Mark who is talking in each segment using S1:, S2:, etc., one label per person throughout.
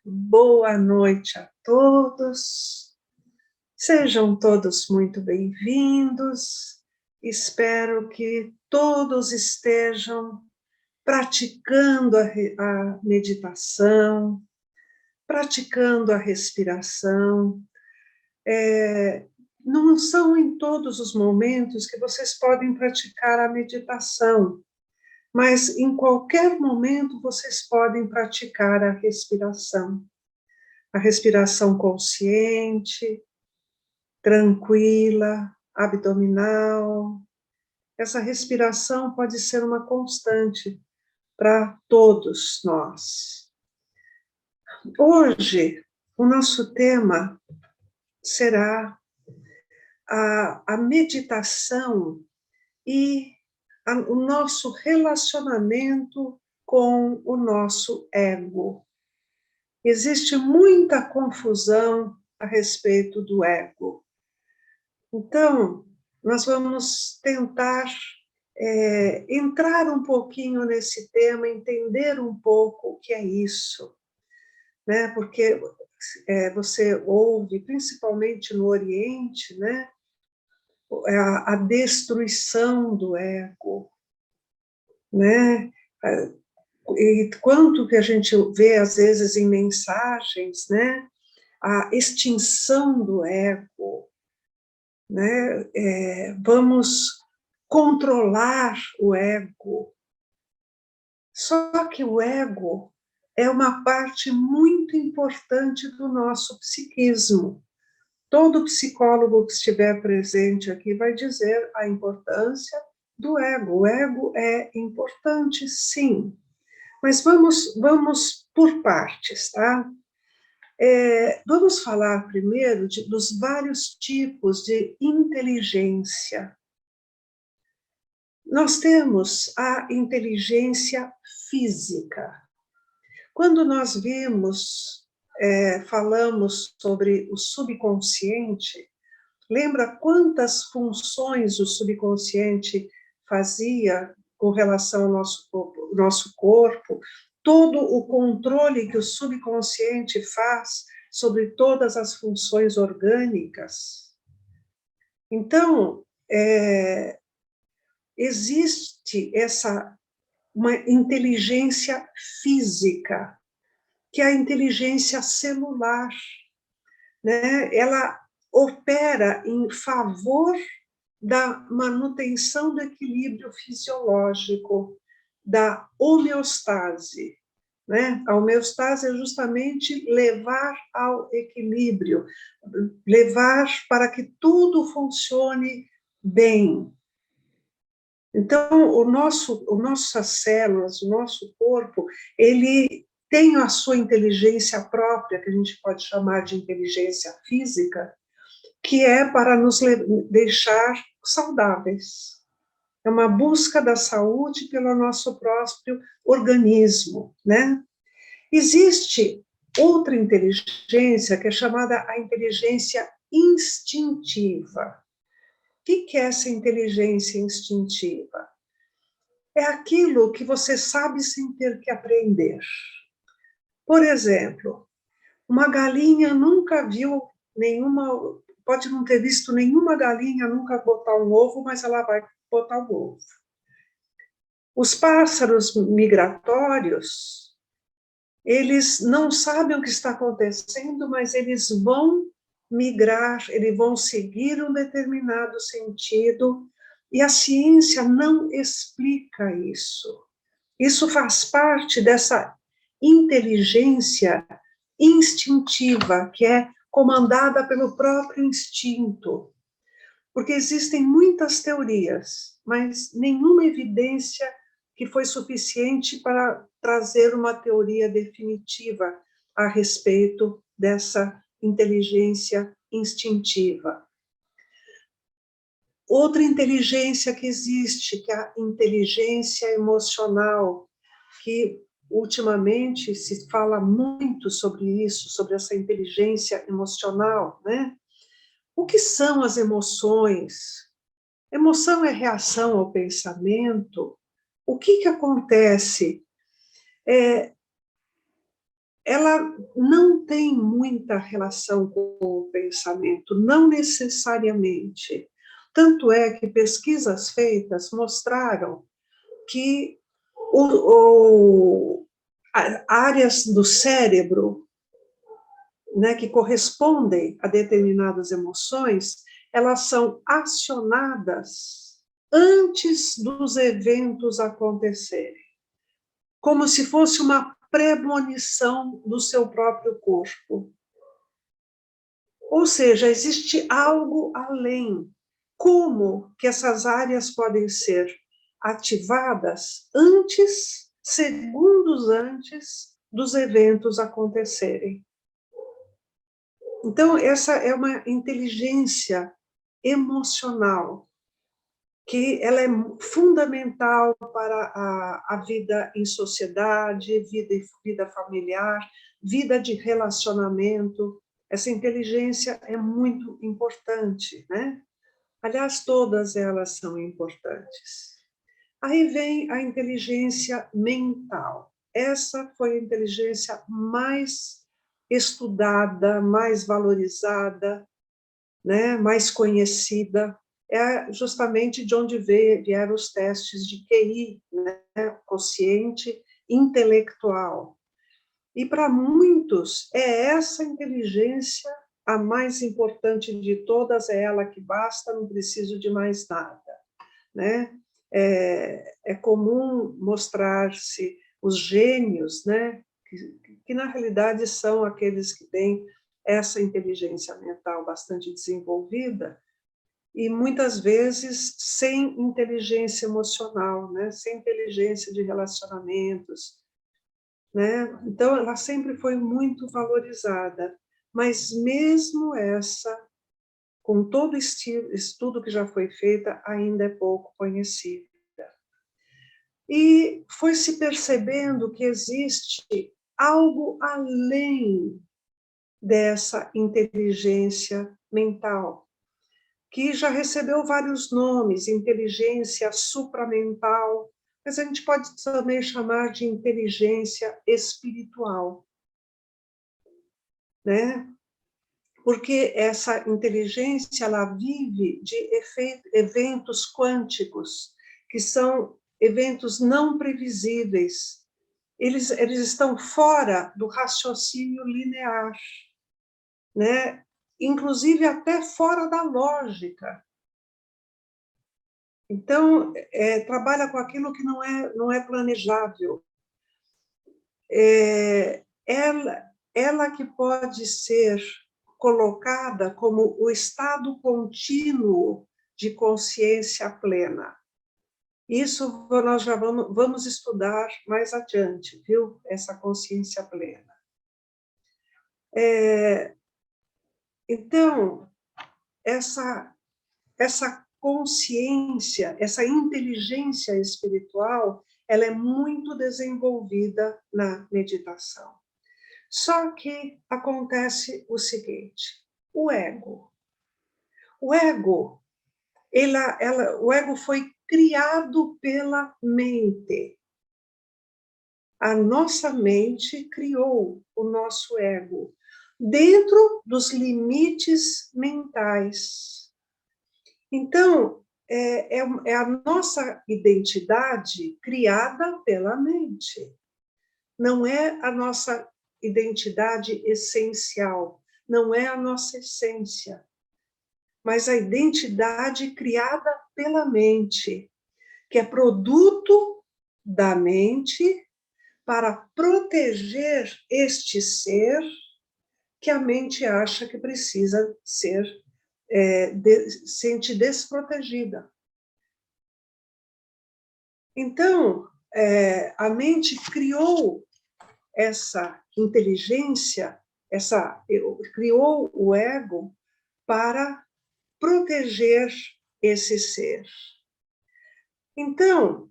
S1: Boa noite a todos, sejam todos muito bem-vindos, espero que todos estejam praticando a meditação, praticando a respiração. Não são em todos os momentos que vocês podem praticar a meditação, mas em qualquer momento vocês podem praticar a respiração consciente, tranquila, abdominal. Essa respiração pode ser uma constante para todos nós. Hoje, o nosso tema será a meditação e o nosso relacionamento com o nosso ego. Existe muita confusão a respeito do ego. Então, nós vamos tentar entrar um pouquinho nesse tema, entender um pouco o que é isso, né? Porque você ouve, principalmente no Oriente, né? A destruição do ego, né? E quanto que a gente vê, às vezes, em mensagens, né? A extinção do ego, né? Vamos controlar o ego. Só que o ego é uma parte muito importante do nosso psiquismo. Todo psicólogo que estiver presente aqui vai dizer a importância do ego. O ego é importante, sim. Mas vamos por partes, tá? Vamos falar primeiro dos vários tipos de inteligência. Nós temos a inteligência física. Quando nós falamos sobre o subconsciente, lembra quantas funções o subconsciente fazia com relação ao nosso corpo, todo o controle que o subconsciente faz sobre todas as funções orgânicas. Então, existe uma inteligência física, que é a inteligência celular, né? Ela opera em favor da manutenção do equilíbrio fisiológico, da homeostase, né? A homeostase é justamente levar ao equilíbrio, levar para que tudo funcione bem. Então, nossas células, o nosso corpo, ele tem a sua inteligência própria, que a gente pode chamar de inteligência física, que é para nos deixar saudáveis. É uma busca da saúde pelo nosso próprio organismo, né? Existe outra inteligência que é chamada a inteligência instintiva. O que é essa inteligência instintiva? É aquilo que você sabe sem ter que aprender. Por exemplo, uma galinha nunca viu pode não ter visto nenhuma galinha nunca botar um ovo, mas ela vai botar um ovo. Os pássaros migratórios, eles não sabem o que está acontecendo, mas eles vão migrar, eles vão seguir um determinado sentido, e a ciência não explica isso. Isso faz parte dessa inteligência instintiva, que é comandada pelo próprio instinto. Porque existem muitas teorias, mas nenhuma evidência que foi suficiente para trazer uma teoria definitiva a respeito dessa inteligência instintiva. Outra inteligência que existe, que é a inteligência emocional, que ultimamente se fala muito sobre isso, sobre essa inteligência emocional, né? O que são as emoções? Emoção é reação ao pensamento. O que acontece? ela não tem muita relação com o pensamento, não necessariamente. Tanto é que pesquisas feitas mostraram que áreas do cérebro, né, que correspondem a determinadas emoções, elas são acionadas antes dos eventos acontecerem, como se fosse uma premonição do seu próprio corpo. Ou seja, existe algo além. Como que essas áreas podem ser ativadas antes, segundos antes dos eventos acontecerem? Então, essa é uma inteligência emocional, que ela é fundamental para a vida em sociedade, vida familiar, vida de relacionamento. Essa inteligência é muito importante, né? Aliás, todas elas são importantes. Aí vem a inteligência mental. Essa foi a inteligência mais estudada, mais valorizada, né, mais conhecida. É justamente de onde vieram os testes de QI, né, quociente intelectual. E para muitos, é essa inteligência a mais importante de todas, é ela que basta, não preciso de mais nada, né? É comum mostrar-se os gênios, né? Que na realidade são aqueles que têm essa inteligência mental bastante desenvolvida, e muitas vezes sem inteligência emocional, né? Sem inteligência de relacionamentos, né? Então, ela sempre foi muito valorizada, mas mesmo essa, com todo o estudo que já foi feita, ainda é pouco conhecida. E foi se percebendo que existe algo além dessa inteligência mental, que já recebeu vários nomes, inteligência supramental, mas a gente pode também chamar de inteligência espiritual, né? Porque essa inteligência, ela vive de eventos quânticos, que são eventos não previsíveis. Eles estão fora do raciocínio linear, né? Inclusive até fora da lógica. Então, trabalha com aquilo que não é planejável. Ela que pode ser colocada como o estado contínuo de consciência plena. Isso nós já vamos estudar mais adiante, viu? Essa consciência plena. Então, essa consciência, essa inteligência espiritual, ela é muito desenvolvida na meditação. Só que acontece o seguinte: o ego. O ego, o ego foi criado pela mente. A nossa mente criou o nosso ego dentro dos limites mentais. Então, é a nossa identidade criada pela mente. Não é a nossa identidade essencial, não é a nossa essência, mas a identidade criada pela mente, que é produto da mente para proteger este ser que a mente acha que precisa ser, sente desprotegida. Então, a mente criou essa inteligência, criou o ego para proteger esse ser. Então,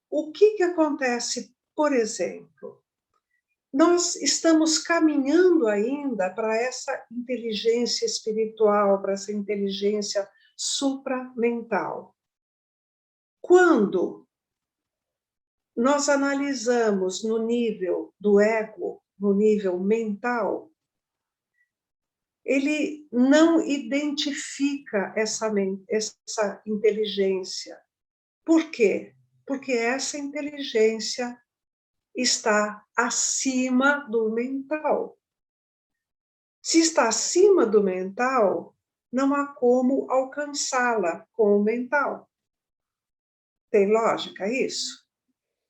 S1: o que acontece, por exemplo? Nós estamos caminhando ainda para essa inteligência espiritual, para essa inteligência supramental. Quando nós analisamos no nível do ego, no nível mental, ele não identifica essa inteligência. Por quê? Porque essa inteligência está acima do mental. Se está acima do mental, não há como alcançá-la com o mental. Tem lógica isso?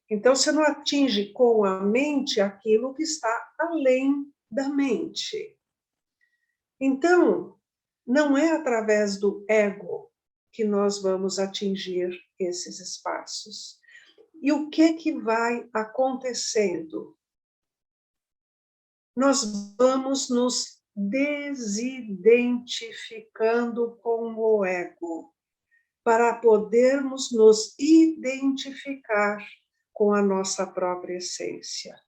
S1: Então, você não atinge com a mente aquilo que está além da mente. Então, não é através do ego que nós vamos atingir esses espaços. E o que vai acontecendo? Nós vamos nos desidentificando com o ego, para podermos nos identificar com a nossa própria essência.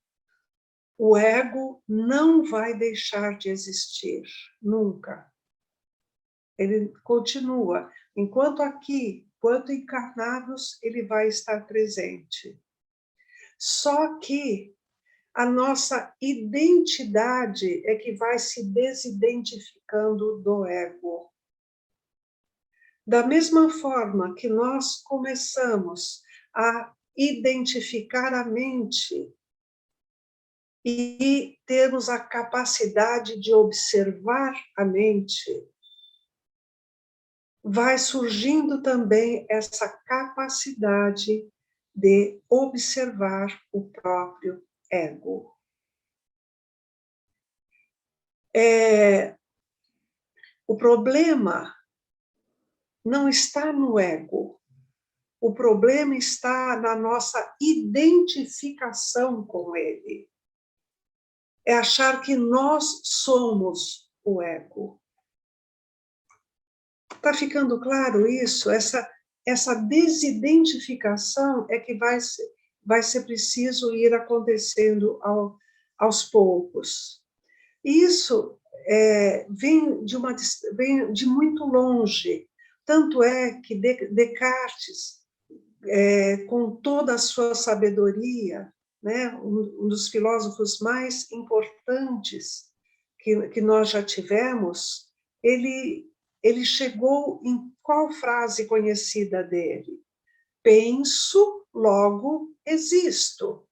S1: O ego não vai deixar de existir, nunca. Ele continua. Enquanto aqui, enquanto encarnados, ele vai estar presente. Só que a nossa identidade é que vai se desidentificando do ego. Da mesma forma que nós começamos a identificar a mente e termos a capacidade de observar a mente, vai surgindo também essa capacidade de observar o próprio ego. O problema não está no ego, o problema está na nossa identificação com ele. É achar que nós somos o ego. Está ficando claro isso? Essa desidentificação é que vai ser preciso ir acontecendo aos poucos. Isso vem de muito longe. Tanto é que Descartes, com toda a sua sabedoria, né, um dos filósofos mais importantes que nós já tivemos, ele chegou em qual frase conhecida dele? Penso, logo existo.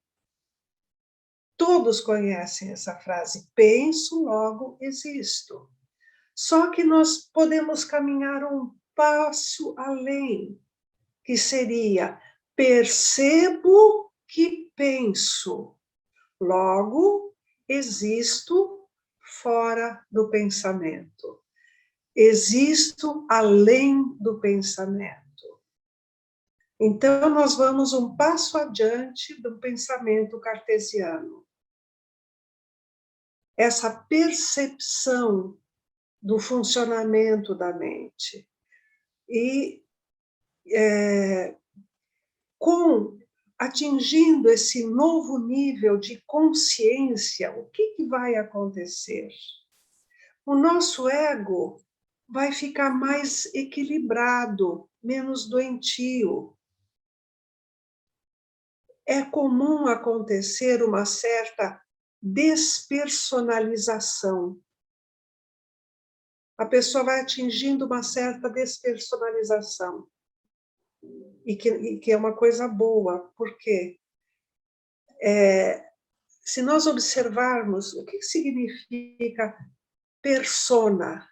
S1: Todos conhecem essa frase, penso, logo existo. Só que nós podemos caminhar um passo além, que seria, percebo que penso, logo existo fora do pensamento. Existo além do pensamento. Então, nós vamos um passo adiante do pensamento cartesiano. Essa percepção do funcionamento da mente. E atingindo esse novo nível de consciência, o que vai acontecer? O nosso ego vai ficar mais equilibrado, menos doentio. É comum acontecer uma certa despersonalização. A pessoa vai atingindo uma certa despersonalização. E que é uma coisa boa, porque se nós observarmos o que significa persona,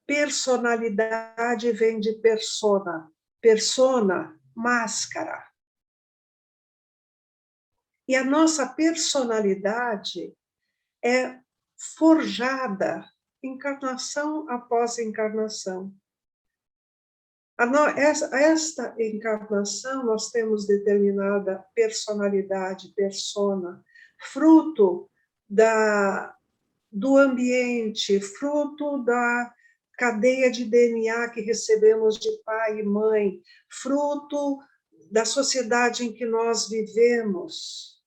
S1: personalidade vem de persona, persona, máscara. E a nossa personalidade é forjada encarnação após encarnação. Esta encarnação, nós temos determinada personalidade, persona, fruto do ambiente, fruto da cadeia de DNA que recebemos de pai e mãe, fruto da sociedade em que nós vivemos.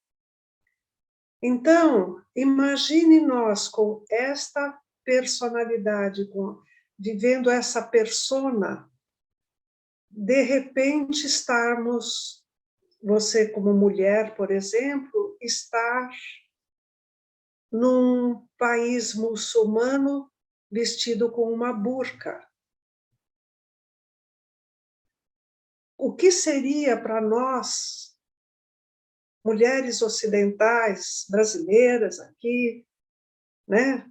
S1: Então, imagine nós com esta personalidade, vivendo essa persona, de repente estarmos você, como mulher, por exemplo, estar num país muçulmano vestido com uma burca. O que seria para nós, mulheres ocidentais, brasileiras aqui, né,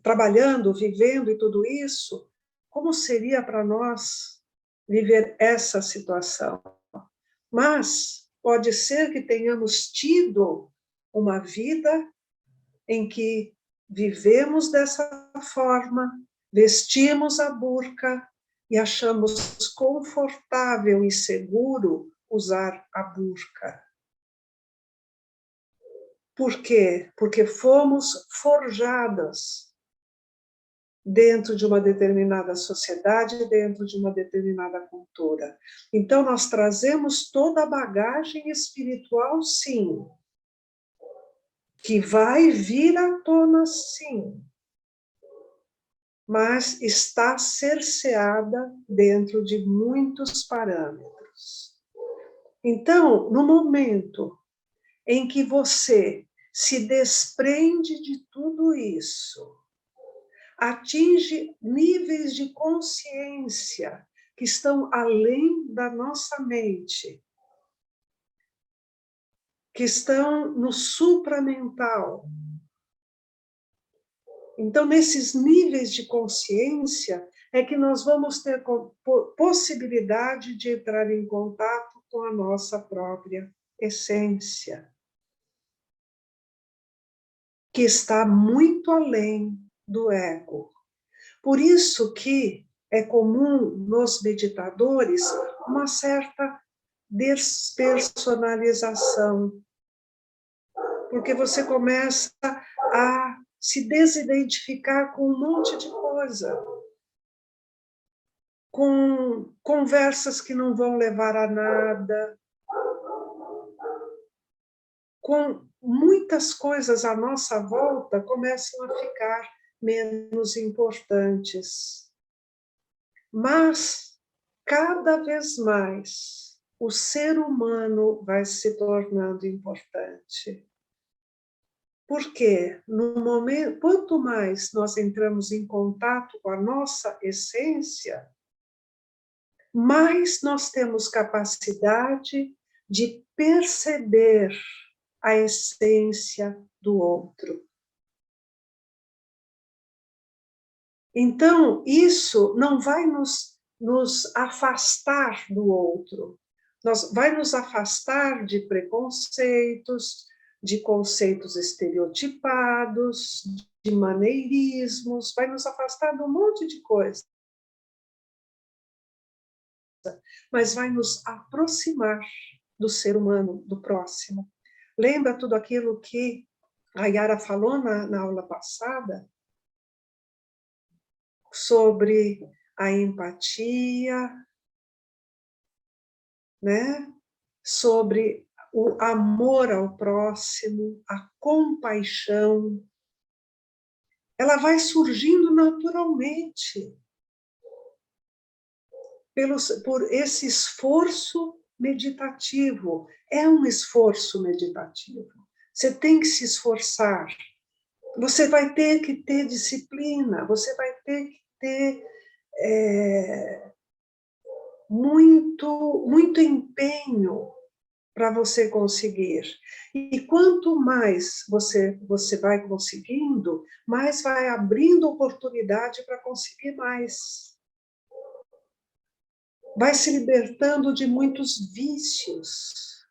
S1: trabalhando, vivendo e tudo isso, como seria para nós viver essa situação? Mas pode ser que tenhamos tido uma vida em que vivemos dessa forma, vestimos a burca e achamos confortável e seguro usar a burca. Por quê? Porque fomos forjadas dentro de uma determinada sociedade, dentro de uma determinada cultura. Então, nós trazemos toda a bagagem espiritual, sim, que vai vir à tona, sim, mas está cerceada dentro de muitos parâmetros. Então, no momento em que você se desprende de tudo isso, atinge níveis de consciência que estão além da nossa mente, que estão no supramental. Então, nesses níveis de consciência, é que nós vamos ter possibilidade de entrar em contato com a nossa própria essência, que está muito além do ego. Por isso que é comum nos meditadores uma certa despersonalização, porque você começa a se desidentificar com um monte de coisa, com conversas que não vão levar a nada, com muitas coisas à nossa volta começam a ficar menos importantes. Mas, cada vez mais, o ser humano vai se tornando importante. Por quê? No momento, quanto mais nós entramos em contato com a nossa essência, mais nós temos capacidade de perceber a essência do outro. Então, isso não vai nos afastar do outro, vai nos afastar de preconceitos, de conceitos estereotipados, de maneirismos, vai nos afastar de um monte de coisa, mas vai nos aproximar do ser humano, do próximo. Lembra tudo aquilo que a Yara falou na aula passada? Sobre a empatia, né? Sobre o amor ao próximo, a compaixão. Ela vai surgindo naturalmente por esse esforço meditativo. É um esforço meditativo. Você tem que se esforçar. Você vai ter que ter disciplina, você vai ter que ter muito empenho para você conseguir. E quanto mais você vai conseguindo, mais vai abrindo oportunidade para conseguir mais. Vai se libertando de muitos vícios.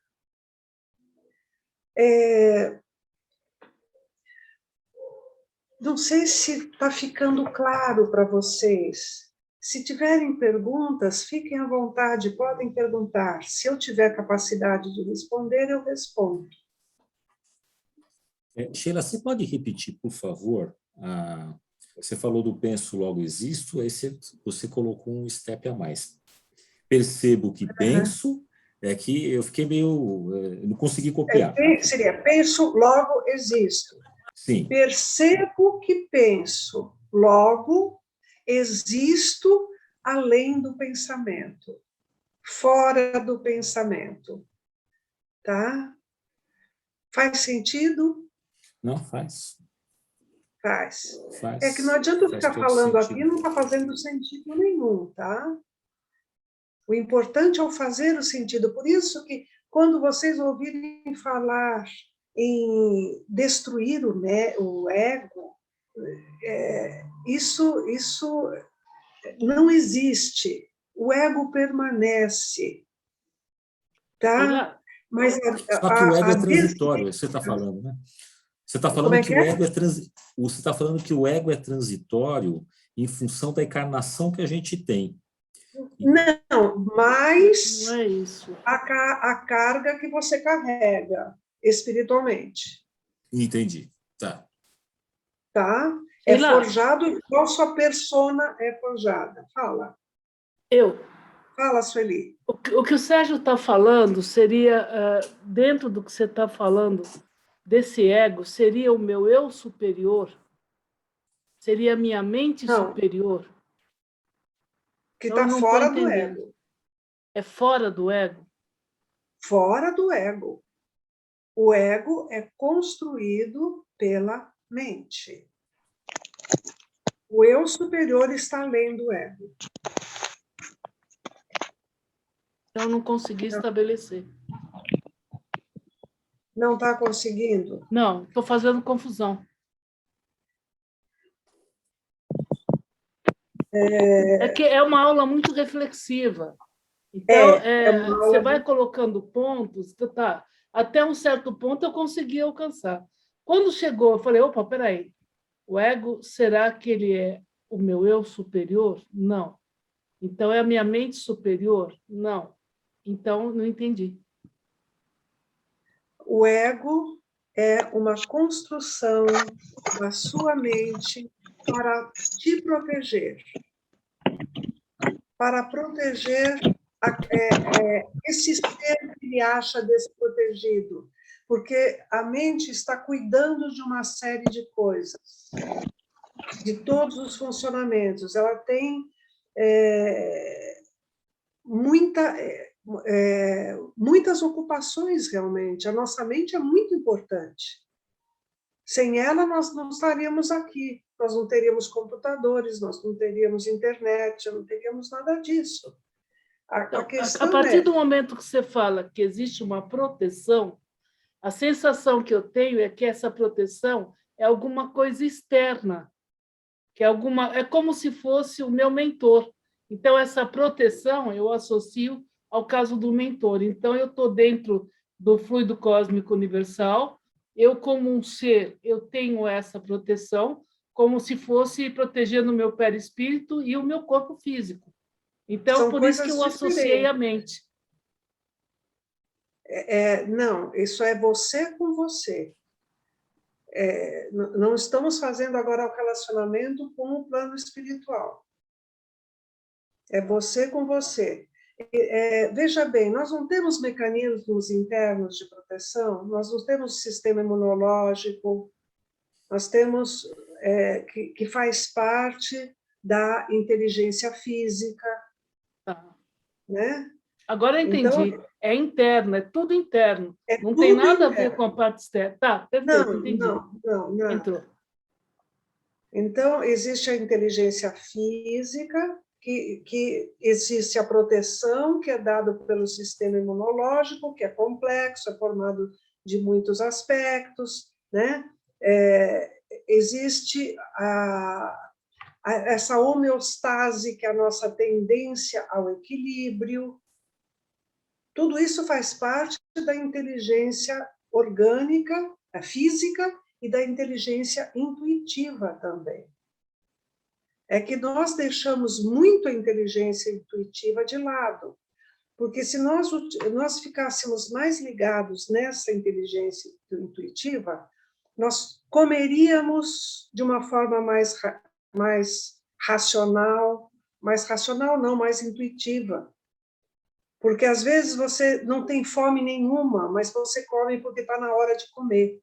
S1: Não sei se está ficando claro para vocês. Se tiverem perguntas, fiquem à vontade, podem perguntar. Se eu tiver capacidade de responder, eu respondo.
S2: Sheila, você pode repetir, por favor? Você falou do penso, logo existo, aí você colocou um step a mais. Percebo que penso, é que eu fiquei meio... não consegui copiar.
S1: Seria penso, logo existo.
S2: Sim.
S1: Percebo que penso, logo existo além do pensamento, fora do pensamento. tá? Faz sentido?
S2: Não faz.
S1: Faz.
S2: Faz,
S1: É que não adianta eu
S2: faz
S1: ficar
S2: todo
S1: falando
S2: sentido.
S1: aqui, não está fazendo sentido nenhum, tá? O importante é o fazer o sentido. Por isso que, quando vocês ouvirem falar em destruir o ego, isso não existe. O ego permanece, tá?
S3: Sheila,
S1: Mas
S2: Só que o ego
S1: a
S2: é transitório, você está
S1: desligação...
S2: falando, né? Você está
S1: Como
S2: falando
S1: é
S2: que
S1: que
S2: o
S1: é?
S2: ego é você está falando que o ego é transitório em função da encarnação que a gente tem.
S1: Não,
S3: não
S1: mas
S3: é isso.
S1: a carga que você carrega espiritualmente,
S2: Entendi. Tá.
S1: tá? É
S3: Sheila,
S1: forjado igual sua persona é forjada.
S3: eu.
S1: Fala, Sueli.
S3: O que o Sérgio está falando seria, dentro do que você está falando, desse ego, seria o meu eu superior? Seria a minha mente
S1: Não,
S3: superior?
S1: que
S3: Então, eu
S1: está
S3: não estou
S1: fora do
S3: entendendo.
S1: ego.
S3: É fora do ego?
S1: Fora do ego. O ego é construído pela mente. O eu superior está além do ego.
S3: Então, eu não consegui estabelecer.
S1: Não está conseguindo?
S3: Não, estou fazendo confusão. É que é uma aula muito reflexiva. Então,
S1: É uma
S3: você
S1: aula
S3: vai colocando pontos, tá? Até um certo ponto eu consegui alcançar. Quando chegou, eu falei, opa, peraí, o ego, será que ele é o meu eu superior? Não. Então, é a minha mente superior? Não. Então, não entendi.
S1: O ego é uma construção da sua mente para te proteger, para proteger esse ser que ele acha desprotegido, porque a mente está cuidando de uma série de coisas, de todos os funcionamentos. Ela tem muitas ocupações, realmente. A nossa mente é muito importante. Sem ela, nós não estaríamos aqui, nós não teríamos computadores, nós não teríamos internet, não teríamos nada disso. A
S3: Então, a
S1: questão
S3: partir
S1: é...
S3: do momento que você fala que existe uma proteção, a sensação que eu tenho é que essa proteção é alguma coisa externa, que é como se fosse o meu mentor. Então, essa proteção eu associo ao caso do mentor. Então, eu estou dentro do fluido cósmico universal, eu, como um ser, eu tenho essa proteção, como se fosse protegendo o meu perispírito e o meu corpo físico. Então,
S1: São
S3: por isso que
S1: coisas
S3: eu associei a
S1: diferentes.
S3: mente.
S1: Não, isso é você com você. Não estamos fazendo agora o relacionamento com o plano espiritual. É você com você. Veja bem, nós não temos mecanismos internos de proteção, nós não temos sistema imunológico, nós temos que faz parte da inteligência física,
S3: Tá.
S1: né?
S3: Agora eu
S1: Então,
S3: entendi. É interno, é tudo interno.
S1: é
S3: Não tem
S1: tudo
S3: nada a ver com
S1: interno.
S3: a parte externa. Tá, perfeito,
S1: Não,
S3: entendi.
S1: não, não, nada.
S3: Entrou.
S1: Então, existe a inteligência física, que existe a proteção, que é dada pelo sistema imunológico, que é complexo, é formado de muitos aspectos, né? Existe essa homeostase, que é a nossa tendência ao equilíbrio. Tudo isso faz parte da inteligência orgânica, a física, e da inteligência intuitiva também. É que nós deixamos muito a inteligência intuitiva de lado, porque se nós ficássemos mais ligados nessa inteligência intuitiva, nós comeríamos de uma forma mais racional, não, mais intuitiva. Porque às vezes você não tem fome nenhuma, mas você come porque está na hora de comer.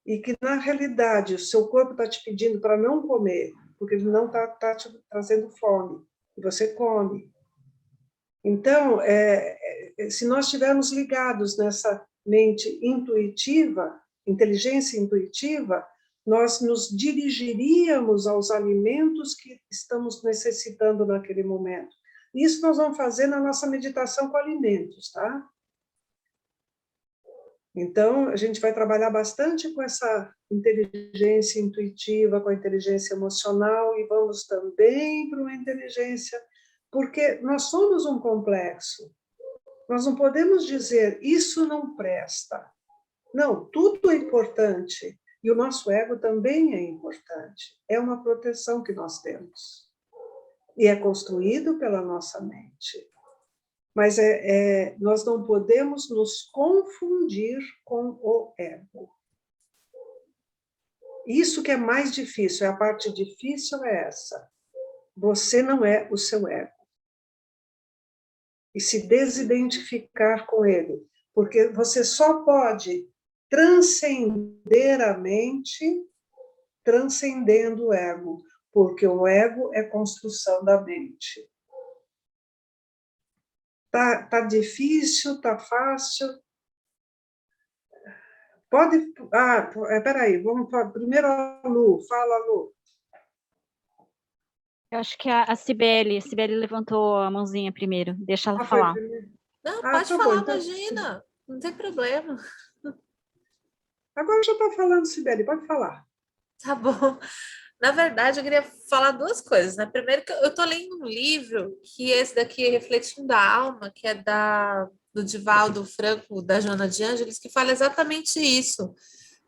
S1: E que, na realidade, o seu corpo está te pedindo para não comer, porque ele não está te trazendo fome, e você come. Então, se nós estivermos ligados nessa mente intuitiva, inteligência intuitiva, nós nos dirigiríamos aos alimentos que estamos necessitando naquele momento. Isso nós vamos fazer na nossa meditação com alimentos, tá? Então, a gente vai trabalhar bastante com essa inteligência intuitiva, com a inteligência emocional, e vamos também para uma inteligência, porque nós somos um complexo. Nós não podemos dizer, isso não presta. Não, tudo é importante. E o nosso ego também é importante. É uma proteção que nós temos. E é construído pela nossa mente. Mas nós não podemos nos confundir com o ego. Isso que é mais difícil, a parte difícil é essa. Você não é o seu ego. E se desidentificar com ele. Porque você só pode transcender a mente transcendendo o ego. Porque o ego é construção da mente. Tá difícil, tá fácil? Pode... peraí, vamos primeiro a Lu. Fala, Lu.
S4: Eu acho que a Cibele levantou a mãozinha primeiro. Deixa ela falar.
S5: Não, pode
S1: tá
S5: falar,
S1: bom, então...
S5: imagina. Não tem problema.
S1: Agora já está falando, Cibele, pode falar.
S5: Tá bom. Na verdade, eu queria falar duas coisas, né? Primeiro, que eu estou lendo um livro, que esse daqui, Refletindo a Alma, que é do Divaldo Franco, da Joana de Ângeles, que fala exatamente isso,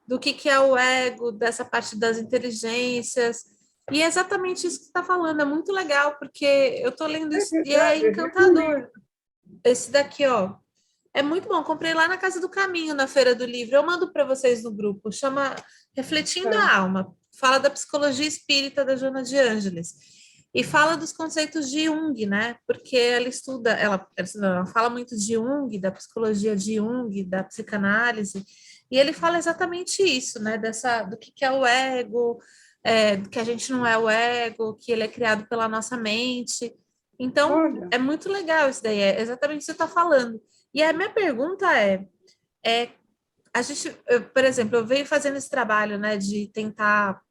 S5: do que é o ego, dessa parte das inteligências, e é exatamente isso que você está falando, é muito legal, porque eu estou lendo isso e é encantador. Esse daqui, ó, é muito bom, comprei lá na Casa do Caminho, na Feira do Livro, eu mando para vocês no grupo, chama Refletindo a Alma, fala da psicologia espírita da Joana de Ângeles, e fala dos conceitos de Jung, né, porque ela fala muito de Jung, da psicologia de Jung, da psicanálise, e ele fala exatamente isso, né, do que é o ego, que a gente não é o ego, que ele é criado pela nossa mente. Então,
S1: Olha.
S5: é muito legal isso daí, é exatamente o que você está falando. E a minha pergunta a gente, por exemplo, eu venho fazendo esse trabalho, né, de tentar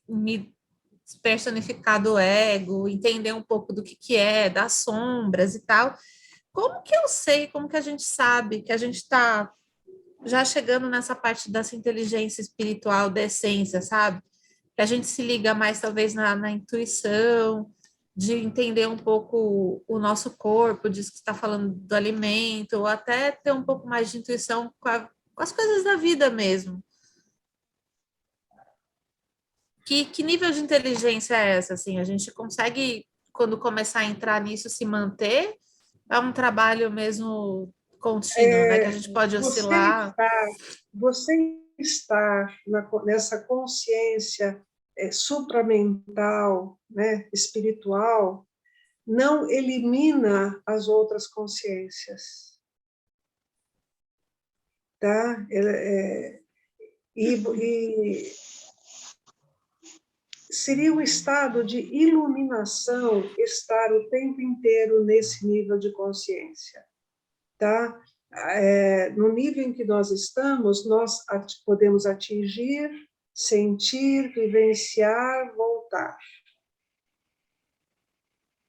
S5: me personificar do ego, entender um pouco do que é, das sombras e tal. Como que eu sei, como que a gente sabe que a gente está já chegando nessa parte dessa inteligência espiritual, da essência, sabe? Que a gente se liga mais, talvez, na intuição, de entender um pouco o nosso corpo, disso que está falando do alimento, ou até ter um pouco mais de intuição com as coisas da vida mesmo. Que nível de inteligência é essa? Assim, a gente consegue, quando começar a entrar nisso, se manter? É um trabalho mesmo contínuo, né? Que a gente pode oscilar.
S1: Você está nessa consciência supramental, né, espiritual, não elimina as outras consciências. Tá? Seria um estado de iluminação estar o tempo inteiro nesse nível de consciência. Tá? No nível em que nós estamos, nós podemos atingir, sentir, vivenciar, voltar.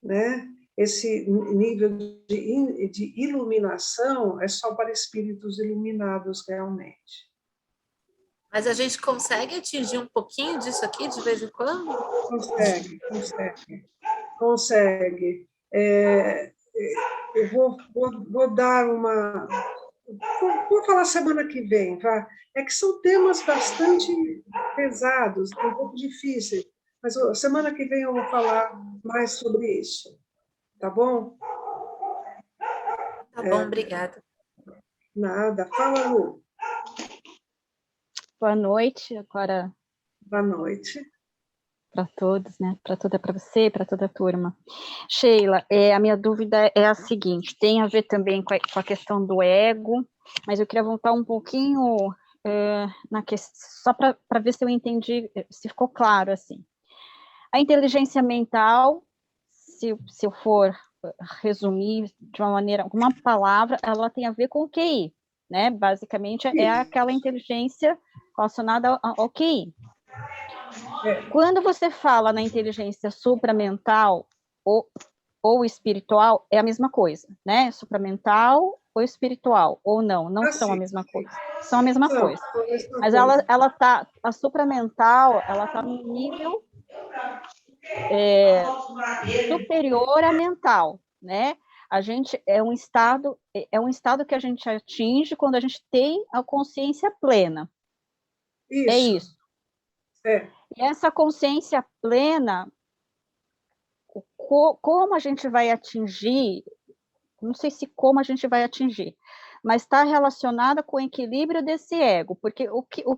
S1: Né? Esse nível de iluminação é só para espíritos iluminados realmente.
S5: Mas a gente consegue atingir um pouquinho disso aqui de vez em quando?
S1: Consegue. Eu vou dar uma... Vou falar semana que vem, tá? É que são temas bastante pesados, um pouco difíceis, mas semana que vem eu vou falar mais sobre isso, tá bom?
S5: Tá bom, obrigada.
S1: Nada. Fala, Lu.
S4: Boa noite, agora.
S1: Boa noite.
S4: Para todos, né? Para você, para toda a turma. Sheila, a minha dúvida é a seguinte, tem a ver também com a questão do ego, mas eu queria voltar um pouquinho na questão, só para ver se eu entendi, se ficou claro, assim. A inteligência mental, se eu for resumir de uma maneira, uma palavra, ela tem a ver com o QI, né? Basicamente, é aquela inteligência relacionada ao QI. Quando você fala na inteligência supramental ou espiritual, é a mesma coisa, né? Supramental ou espiritual, ou não são a mesma coisa. São a mesma coisa. Mas a supramental, ela está no nível superior à mental, né? A gente é um estado que a gente atinge quando a gente tem a consciência plena. É isso. E essa consciência plena, como a gente vai atingir, não sei se como a gente vai atingir, mas está relacionada com o equilíbrio desse ego, porque o que eu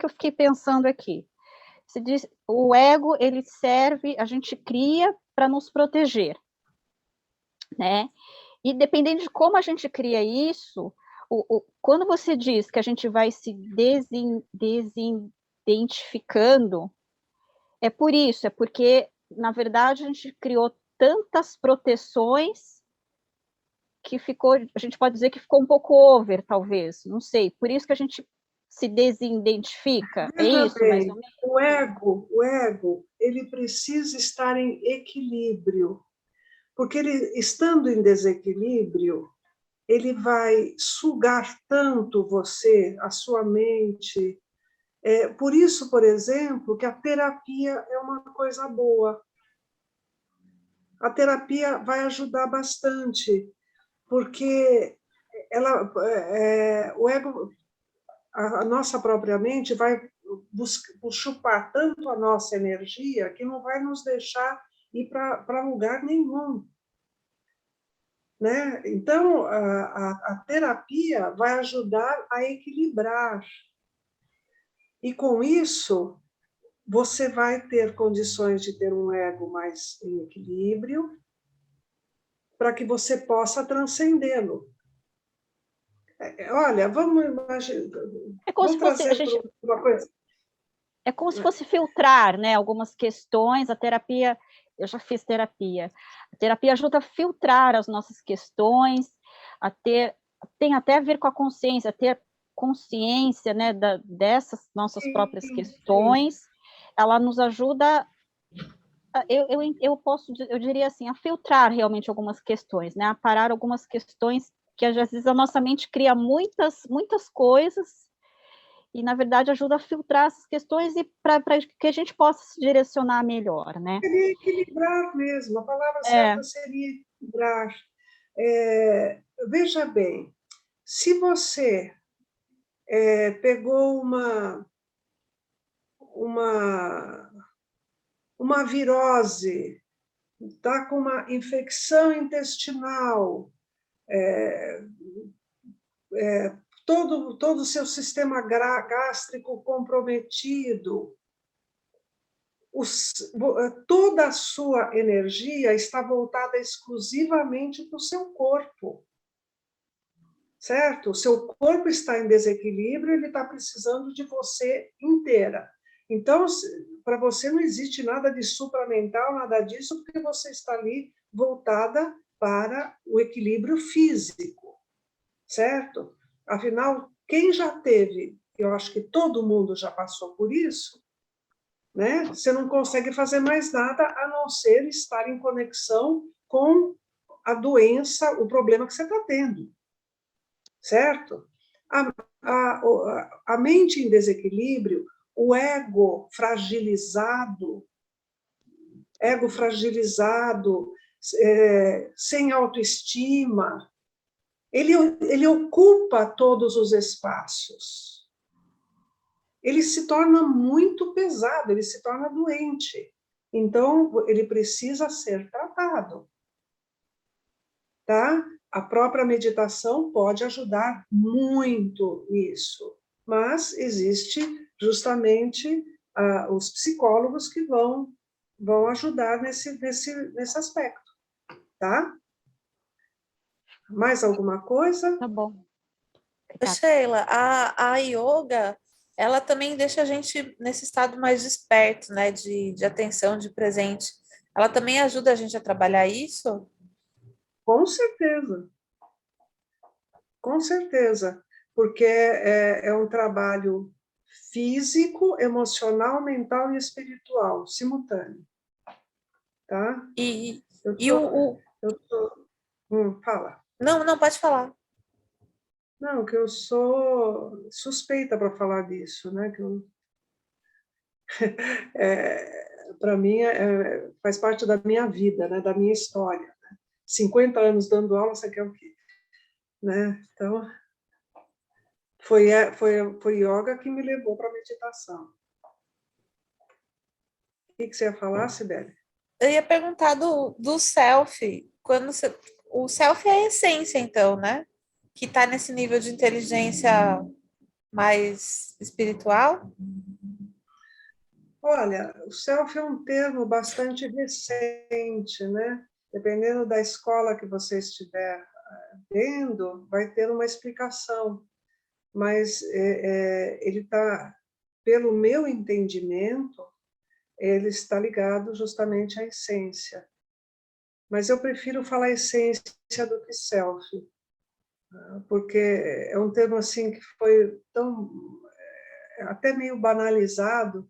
S4: fiquei pensando aqui? Se diz, o ego, ele serve, a gente cria para nos proteger, né? E dependendo de como a gente cria isso, quando você diz que a gente vai se desidentificando, é por isso, é porque, na verdade, a gente criou tantas proteções que a gente pode dizer que ficou um pouco over, talvez, não sei, por isso que a gente se desidentifica, é isso, mais ou menos?
S1: O ego, ele precisa estar em equilíbrio, porque ele, estando em desequilíbrio, ele vai sugar tanto você, a sua mente. Por isso, por exemplo, que a terapia é uma coisa boa. A terapia vai ajudar bastante, porque o ego, a nossa própria mente vai chupar tanto a nossa energia que não vai nos deixar ir para lugar nenhum. Né? Então, a terapia vai ajudar a equilibrar. E com isso, você vai ter condições de ter um ego mais em equilíbrio, para que você possa transcendê-lo. Olha, vamos imaginar.
S4: É como se fosse,
S1: uma coisa.
S4: É como se fosse filtrar, né? Algumas questões. A terapia, eu já fiz terapia. A terapia ajuda a filtrar as nossas questões, tem até a ver com a consciência, a ter consciência, né, dessas nossas próprias questões. Ela nos ajuda, eu diria assim, a filtrar realmente algumas questões, né? A parar algumas questões que às vezes a nossa mente cria muitas coisas e, na verdade, ajuda a filtrar essas questões e para que a gente possa se direcionar melhor, né?
S1: Seria equilibrar mesmo, a palavra certa seria equilibrar. Veja bem, se você pegou uma virose, está com uma infecção intestinal, todo o seu sistema gástrico comprometido, toda a sua energia está voltada exclusivamente para o seu corpo, certo? O seu corpo está em desequilíbrio, ele está precisando de você inteira. Então, para você não existe nada de supramental, nada disso, porque você está ali voltada para o equilíbrio físico, certo? Afinal, quem já teve, eu acho que todo mundo já passou por isso, né? Você não consegue fazer mais nada a não ser estar em conexão com a doença, o problema que você está tendo, certo? A mente em desequilíbrio, o ego fragilizado, sem autoestima, ele ocupa todos os espaços. Ele se torna muito pesado, ele se torna doente. Então, ele precisa ser tratado. Tá? A própria meditação pode ajudar muito nisso, mas existe justamente os psicólogos que vão ajudar nesse aspecto. Tá? Mais alguma coisa?
S4: Tá bom.
S5: Sheila, a yoga, ela também deixa a gente nesse estado mais desperto, né, de atenção, de presente. ela também ajuda a gente a trabalhar isso?
S1: Com certeza. Com certeza, porque é um trabalho físico, emocional, mental e espiritual, simultâneo, tá?
S5: E,
S1: Eu
S5: e
S1: tô, eu tô, fala.
S5: Não, não, pode falar.
S1: Não, que eu sou suspeita para falar disso, né? Para mim, faz parte da minha vida, né? Da minha história. Né? 50 anos dando aula, você quer o quê? Né? Então, foi yoga que me levou para a meditação. O que você ia falar, Sibeli?
S5: Eu ia perguntar do self. O self é a essência, então, né? Que está nesse nível de inteligência mais espiritual.
S1: Olha, o self é um termo bastante recente, né? Dependendo da escola que você estiver vendo, vai ter uma explicação, mas ele está, pelo meu entendimento, ele está ligado justamente à essência. Mas eu prefiro falar essência do que self, porque é um termo assim que foi tão até meio banalizado,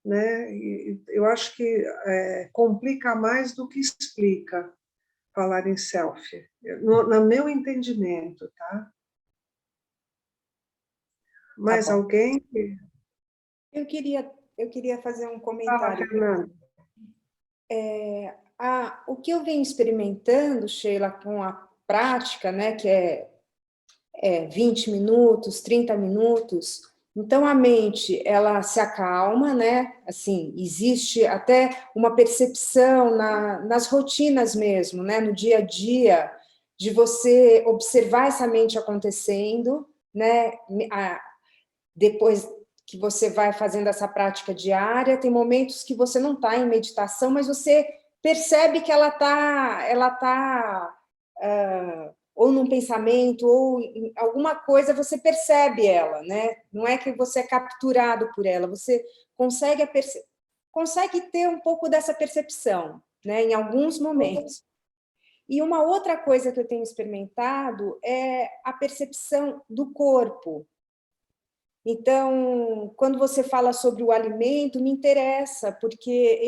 S1: né? E eu acho que complica mais do que explica falar em self, no meu entendimento, tá?
S5: Tá
S1: Mais
S5: bom.
S1: alguém?
S6: Eu queria fazer um
S1: Fala,
S6: comentário.
S1: Fernanda.
S6: O que eu venho experimentando, Sheila, com a prática, né, que é 20 minutos, 30 minutos, então a mente, ela se acalma, né, assim, existe até uma percepção nas rotinas mesmo, né, no dia a dia, de você observar essa mente acontecendo, né, depois que você vai fazendo essa prática diária, tem momentos que você não está em meditação, mas você percebe que ela tá ou num pensamento, ou em alguma coisa, você percebe ela, né? Não é que você é capturado por ela, você consegue ter um pouco dessa percepção, né? Em alguns momentos. E uma outra coisa que eu tenho experimentado é a percepção do corpo. Então, quando você fala sobre o alimento, me interessa, porque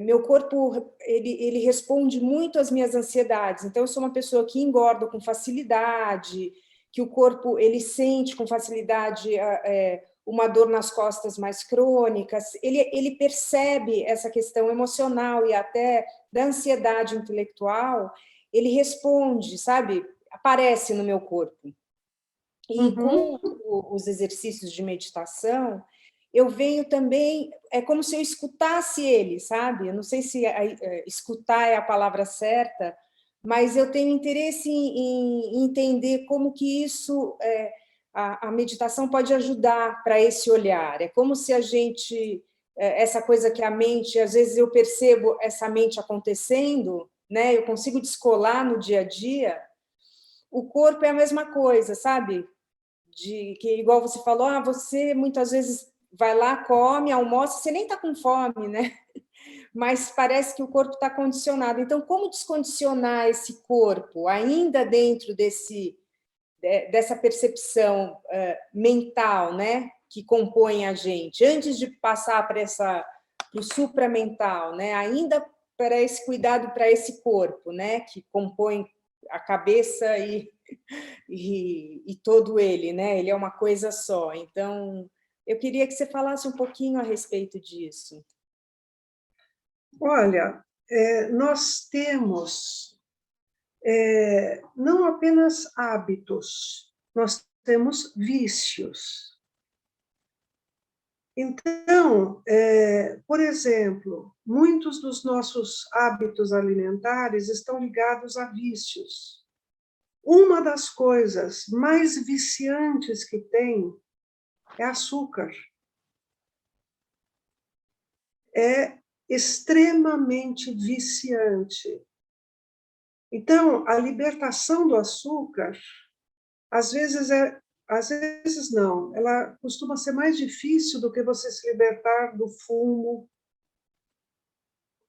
S6: meu corpo ele responde muito às minhas ansiedades. Então, eu sou uma pessoa que engorda com facilidade, que o corpo ele sente com facilidade uma dor nas costas mais crônicas. Ele percebe essa questão emocional e até da ansiedade intelectual. Ele responde, sabe? Aparece no meu corpo. E com os exercícios de meditação, eu venho também, é como se eu escutasse ele, sabe? Eu não sei se escutar é a palavra certa, mas eu tenho interesse em entender como que isso, a meditação pode ajudar para esse olhar. É como se a gente, essa coisa que a mente, às vezes eu percebo essa mente acontecendo, né? Eu consigo descolar no dia a dia. O corpo é a mesma coisa, sabe? Que igual você falou, você muitas vezes vai lá, come, almoça, você nem está com fome, né? Mas parece que o corpo está condicionado. Então, como descondicionar esse corpo ainda dentro dessa percepção mental, né? Que compõe a gente, antes de passar para o supramental, né? Ainda para esse cuidado para esse corpo, né? Que compõe a cabeça e todo ele, né? Ele é uma coisa só. Então, eu queria que você falasse um pouquinho a respeito disso.
S1: Olha, nós temos não apenas hábitos, nós temos vícios. Então, por exemplo, muitos dos nossos hábitos alimentares estão ligados a vícios. Uma das coisas mais viciantes que tem é açúcar. É extremamente viciante. Então, a libertação do açúcar, às vezes, é às vezes não, ela costuma ser mais difícil do que você se libertar do fumo,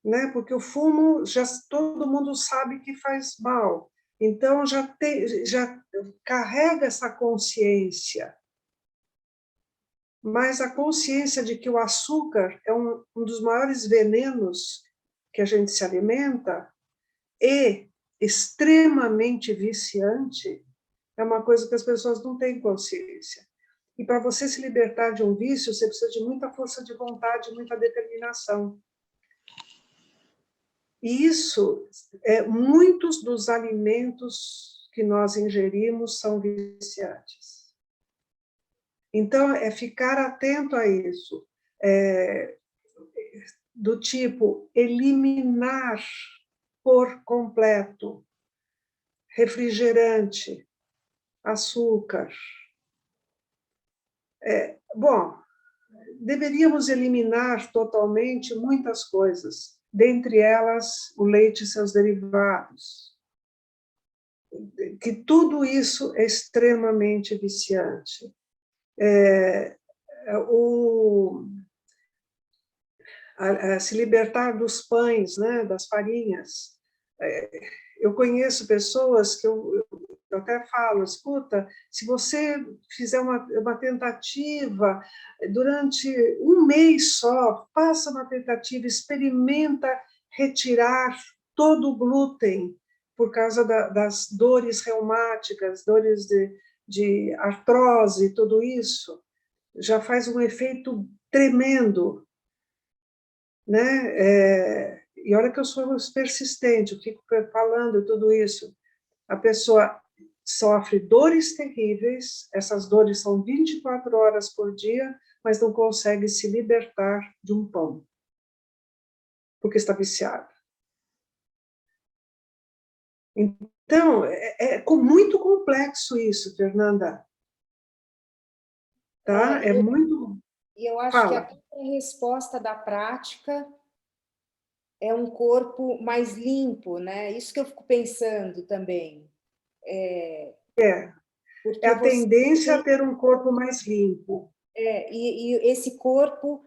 S1: né? Porque o fumo já todo mundo sabe que faz mal, então já carrega essa consciência, mas a consciência de que o açúcar é um dos maiores venenos que a gente se alimenta e extremamente viciante é uma coisa que as pessoas não têm consciência. E para você se libertar de um vício, você precisa de muita força de vontade, muita determinação. E isso, muitos dos alimentos que nós ingerimos são viciantes. Então, é ficar atento a isso, do tipo, eliminar por completo refrigerante, açúcar. Bom, deveríamos eliminar totalmente muitas coisas, dentre elas o leite e seus derivados, que tudo isso é extremamente viciante. Se libertar dos pães, né, das farinhas. Eu conheço pessoas que eu até falo, escuta, se você fizer uma tentativa durante um mês só, faça uma tentativa, experimenta retirar todo o glúten por causa das dores reumáticas, dores de artrose, tudo isso, já faz um efeito tremendo, né? E olha que eu sou persistente, eu fico falando tudo isso. A pessoa sofre dores terríveis, essas dores são 24 horas por dia, mas não consegue se libertar de um pão, porque está viciada. Então, muito complexo isso, Fernanda. Tá? Muito...
S6: E eu acho que a resposta da prática é um corpo mais limpo, né? Isso que eu fico pensando também.
S1: A tendência a ter um corpo mais limpo.
S6: E esse corpo...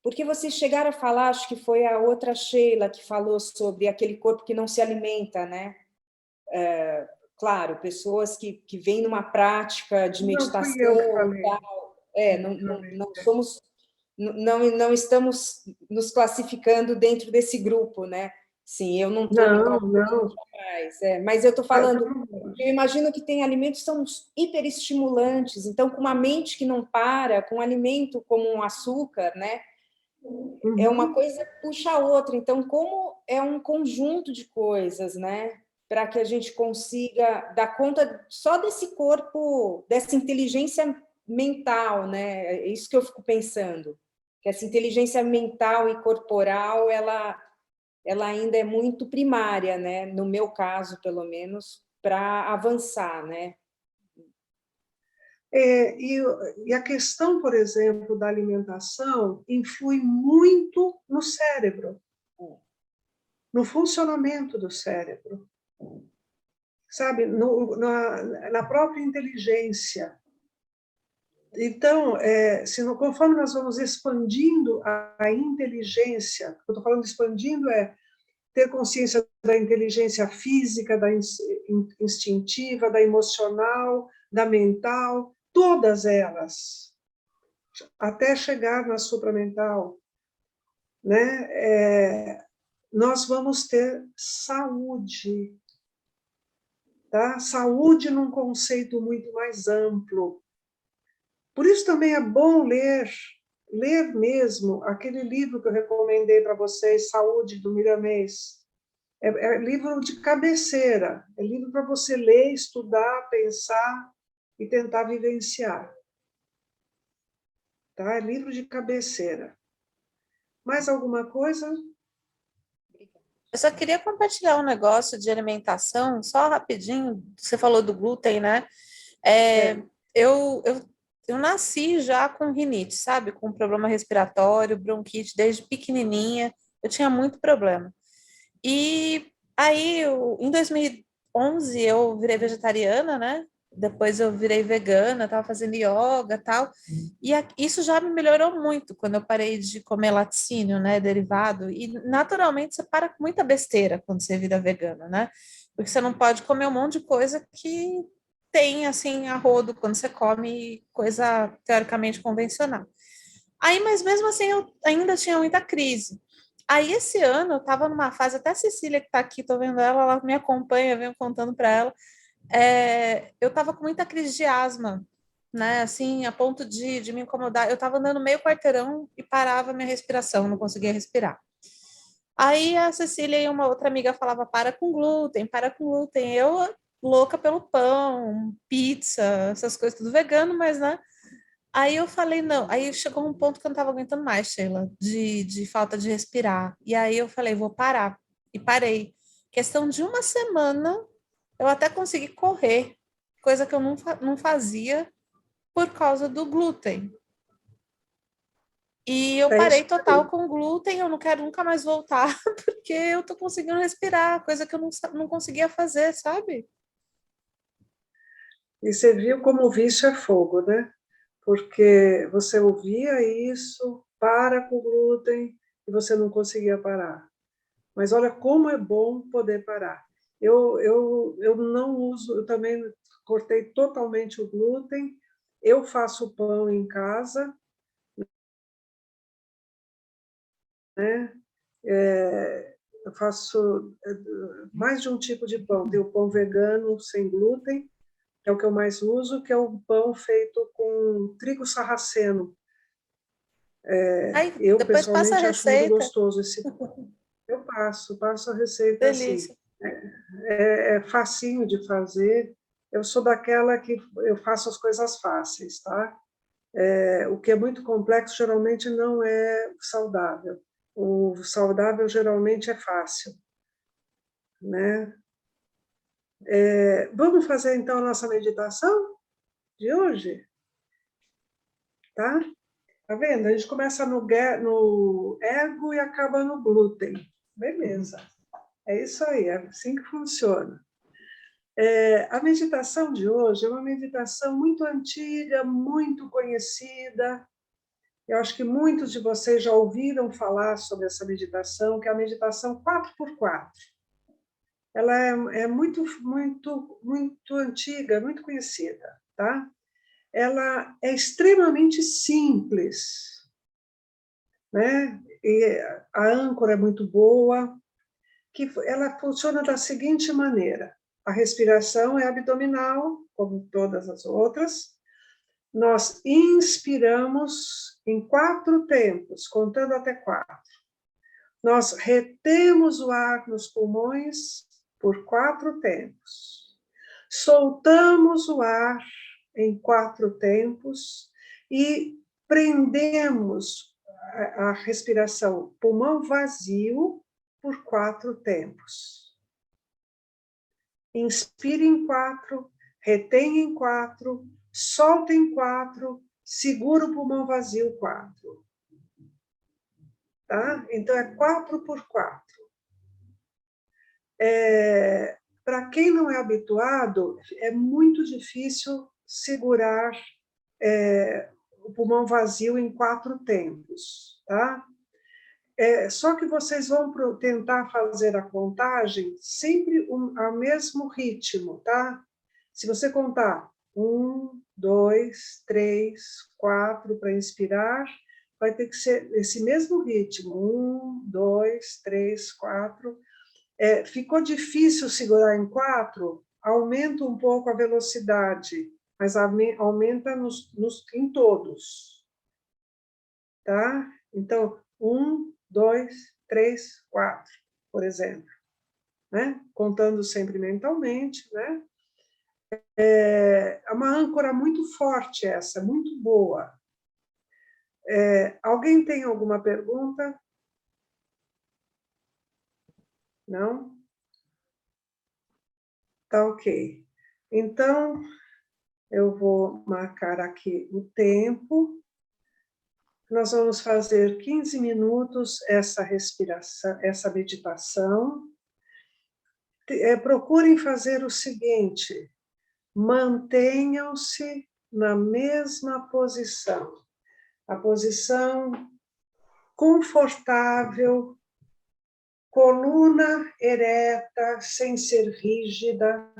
S6: porque vocês chegaram a falar, acho que foi a outra Sheila que falou sobre aquele corpo que não se alimenta, né? Claro, pessoas que vêm numa prática de meditação.
S1: Não fui eu que falei.
S6: Não estamos nos classificando dentro desse grupo, né? Sim, eu não estou
S1: não.
S6: Jamais, mas eu estou falando, eu imagino que tem alimentos que são hiperestimulantes, então com uma mente que não para, com um alimento como um açúcar, né? É uma coisa que puxa a outra, então como é um conjunto de coisas, né? Para que a gente consiga dar conta só desse corpo, dessa inteligência mental, né? É isso que eu fico pensando, que essa inteligência mental e corporal, ela ainda é muito primária, né? No meu caso, pelo menos, para avançar, né?
S1: E a questão, por exemplo, da alimentação influi muito no cérebro, no funcionamento do cérebro, sabe? Na própria inteligência. Então, conforme nós vamos expandindo a inteligência, eu estou falando expandindo ter consciência da inteligência física, da instintiva, da emocional, da mental, todas elas, até chegar na supramental, né? Nós vamos ter saúde, tá? Saúde num conceito muito mais amplo. Por isso também é bom ler mesmo aquele livro que eu recomendei para vocês, Saúde, do Miramês. É livro de cabeceira, é livro para você ler, estudar, pensar e tentar vivenciar. Tá? É livro de cabeceira. Mais alguma coisa?
S5: Eu só queria compartilhar um negócio de alimentação, só rapidinho. Você falou do glúten, né? Eu nasci já com rinite, sabe? Com problema respiratório, bronquite, desde pequenininha. Eu tinha muito problema. E aí, em 2011, eu virei vegetariana, né? depois eu virei vegana, estava fazendo yoga e tal, e isso já me melhorou muito quando eu parei de comer laticínio, né, derivado, e naturalmente você para com muita besteira quando você vira vegana, né, porque você não pode comer um monte de coisa que tem, assim, a rodo quando você come coisa teoricamente convencional. Aí, mas mesmo assim, eu ainda tinha muita crise. Aí, esse ano, eu estava numa fase, até a Cecília, que está aqui, estou vendo ela, ela me acompanha, eu venho contando para ela, eu estava com muita crise de asma, né? Assim, a ponto de me incomodar. Eu estava andando meio quarteirão e parava minha respiração, não conseguia respirar. Aí a Cecília e uma outra amiga falava para com glúten, para com glúten. Eu louca pelo pão, pizza, essas coisas tudo vegano, mas né? Aí eu falei, não. Aí chegou um ponto que eu não estava aguentando mais, Sheila, de falta de respirar. E aí eu falei, vou parar. E parei. Questão de uma semana, eu até consegui correr, coisa que eu não fazia por causa do glúten. E eu
S1: É
S5: parei
S1: isso
S5: total com glúten, eu não quero nunca mais voltar, porque eu tô conseguindo respirar, coisa que eu não conseguia fazer, sabe?
S1: E você viu como o vício é fogo, né? Porque você ouvia isso, para com o glúten, e você não conseguia parar. Mas olha como é bom poder parar. Eu não uso, eu também cortei totalmente o glúten, eu faço pão em casa, né? Eu faço mais de um tipo de pão. Tem o pão vegano sem glúten, que é o que eu mais uso, que é o pão feito com trigo sarraceno.
S5: Aí
S1: Eu,
S5: depois passa a
S1: pessoalmente, acho muito
S5: receita,
S1: gostoso esse pão. Eu passo a receita assim.
S5: delícia.
S1: É facinho de fazer. Eu sou daquela que eu faço as coisas fáceis, tá? O que é muito complexo geralmente não é saudável. O saudável geralmente é fácil, né? Vamos fazer então a nossa meditação de hoje, tá? Tá vendo? A gente começa no ego e acaba no glúten. Beleza. É isso aí, é assim que funciona. A meditação de hoje é uma meditação muito antiga, muito conhecida. Eu acho que muitos de vocês já ouviram falar sobre essa meditação, que é a meditação 4x4. Ela é muito antiga, muito conhecida, tá? Ela é extremamente simples, né? E a âncora é muito boa, que ela funciona da seguinte maneira: a respiração é abdominal, como todas as outras. Nós inspiramos em 4 tempos, contando até 4. Nós retemos o ar nos pulmões por 4 tempos. Soltamos o ar em 4 tempos e prendemos a respiração pulmão vazio por 4 tempos. Inspire em 4, retém em 4, solta em 4, segura o pulmão vazio 4. Tá? Então, é 4x4. Para quem não é habituado, é muito difícil segurar o pulmão vazio em 4 tempos, tá? Só que vocês vão tentar fazer a contagem sempre ao mesmo ritmo, tá? Se você contar 1, 2, 3, 4 para inspirar, vai ter que ser esse mesmo ritmo. 1, 2, 3, 4. Ficou difícil segurar em 4? Aumenta um pouco a velocidade, mas aumenta em todos. Tá? Então, 1, 2, 3, 4, por exemplo. Né? Contando sempre mentalmente, né? É uma âncora muito forte essa, muito boa. Alguém tem alguma pergunta? Não? Tá ok. Então, eu vou marcar aqui o tempo. Nós vamos fazer 15 minutos essa respiração, essa meditação. Procurem fazer o seguinte: Mantenham-se na mesma posição, a posição confortável, coluna ereta, sem ser rígida,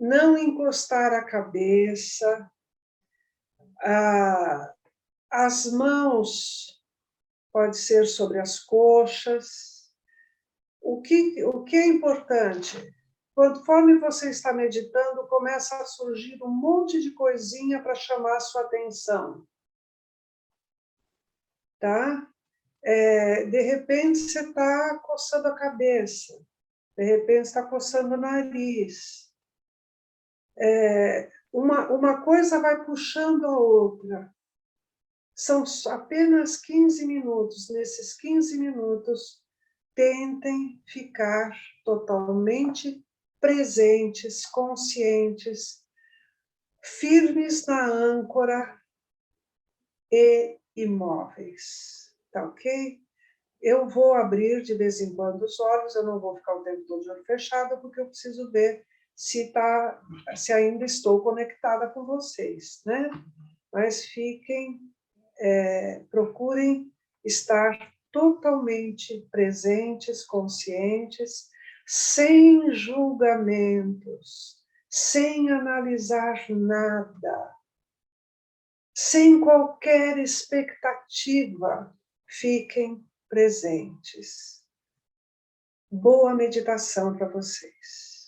S1: não encostar a cabeça, as mãos pode ser sobre as coxas. O que é importante? Conforme você está meditando, começa a surgir um monte de coisinha para chamar a sua atenção. Tá? De repente, você está coçando a cabeça. De repente, está coçando o nariz. Uma coisa vai puxando a outra. São apenas 15 minutos. Nesses 15 minutos, tentem ficar totalmente presentes, conscientes, firmes na âncora e imóveis. Tá ok? Eu vou abrir de vez em quando os olhos, eu não vou ficar o tempo todo de olho fechado, porque eu preciso ver se ainda estou conectada com vocês, né? Mas procurem estar totalmente presentes, conscientes, sem julgamentos, sem analisar nada, sem qualquer expectativa. Fiquem presentes. Boa meditação para vocês.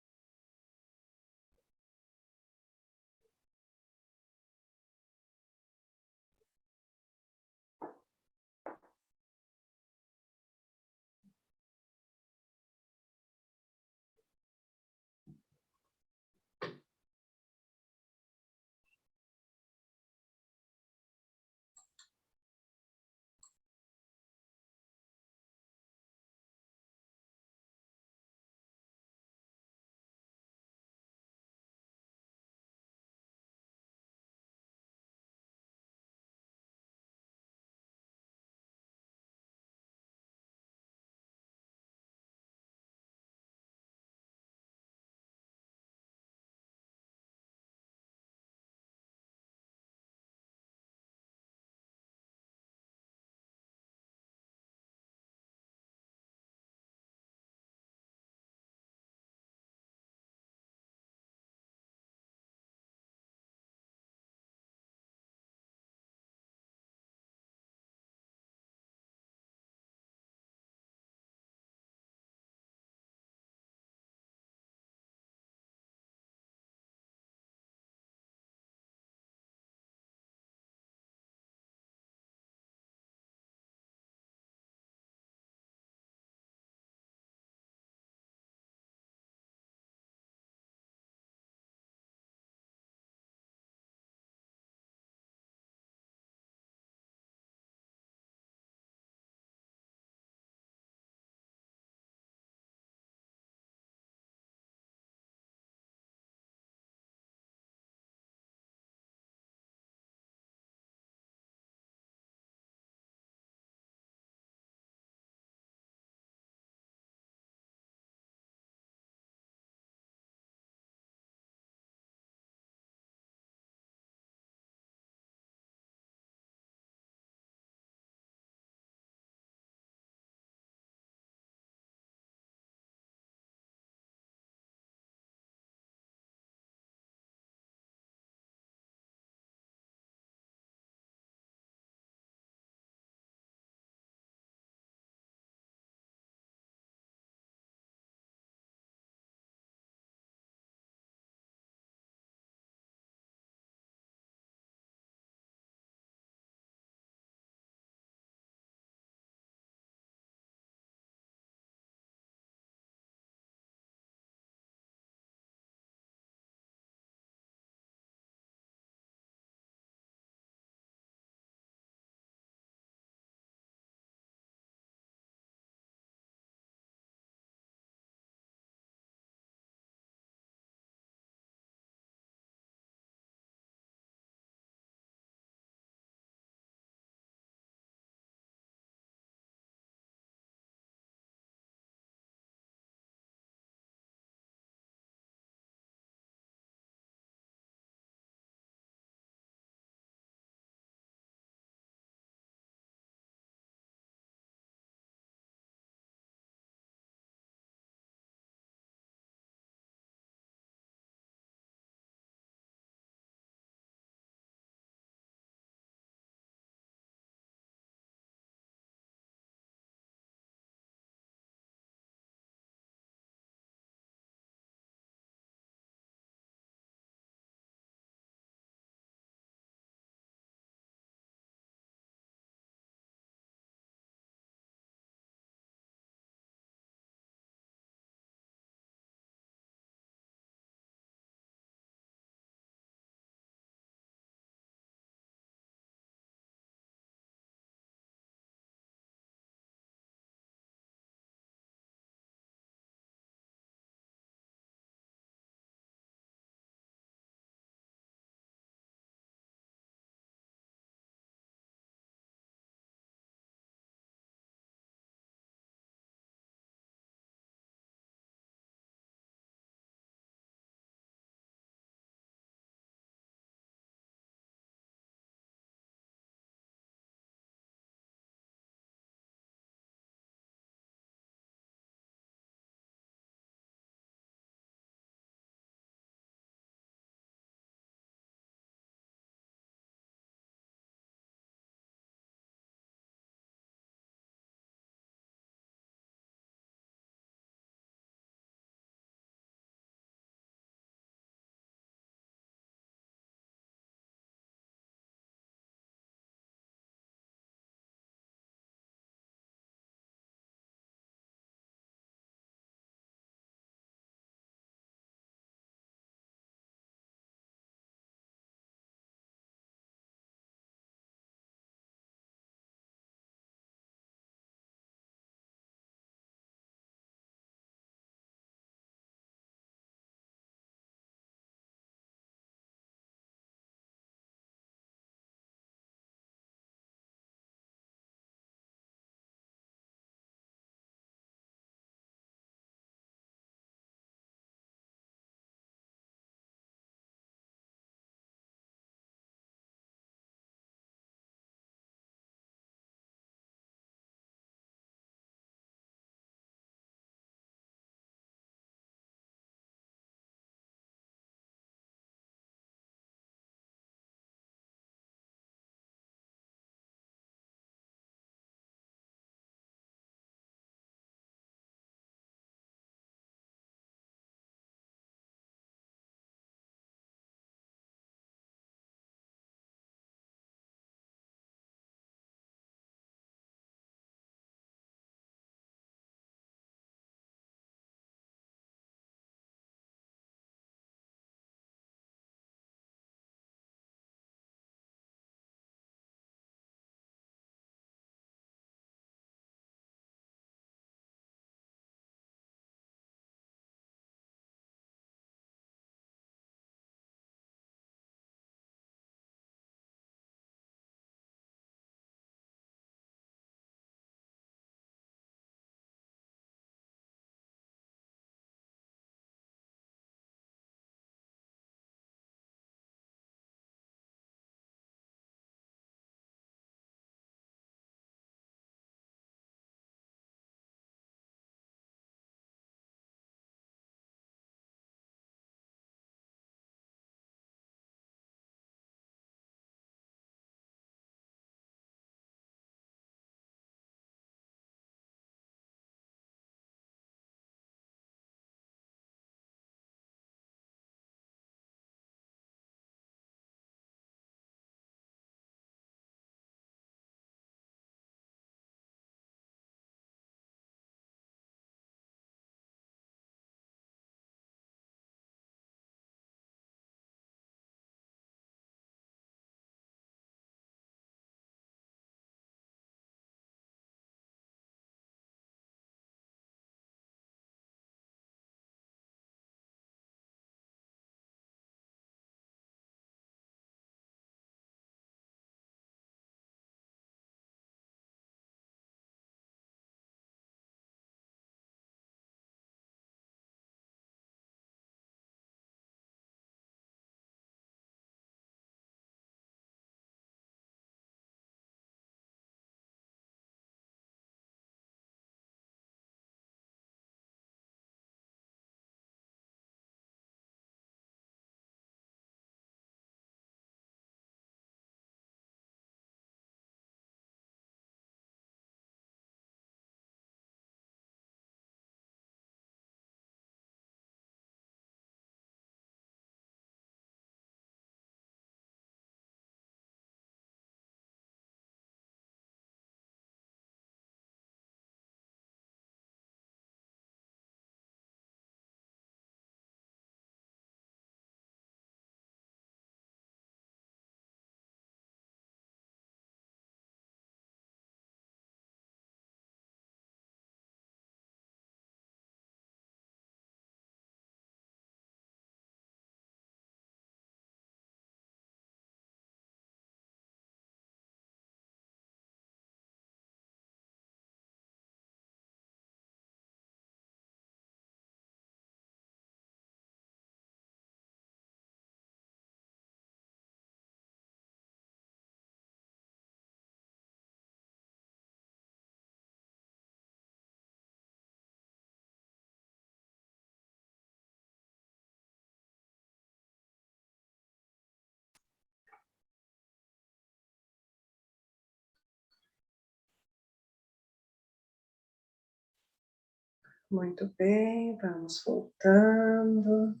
S1: Muito bem, vamos voltando.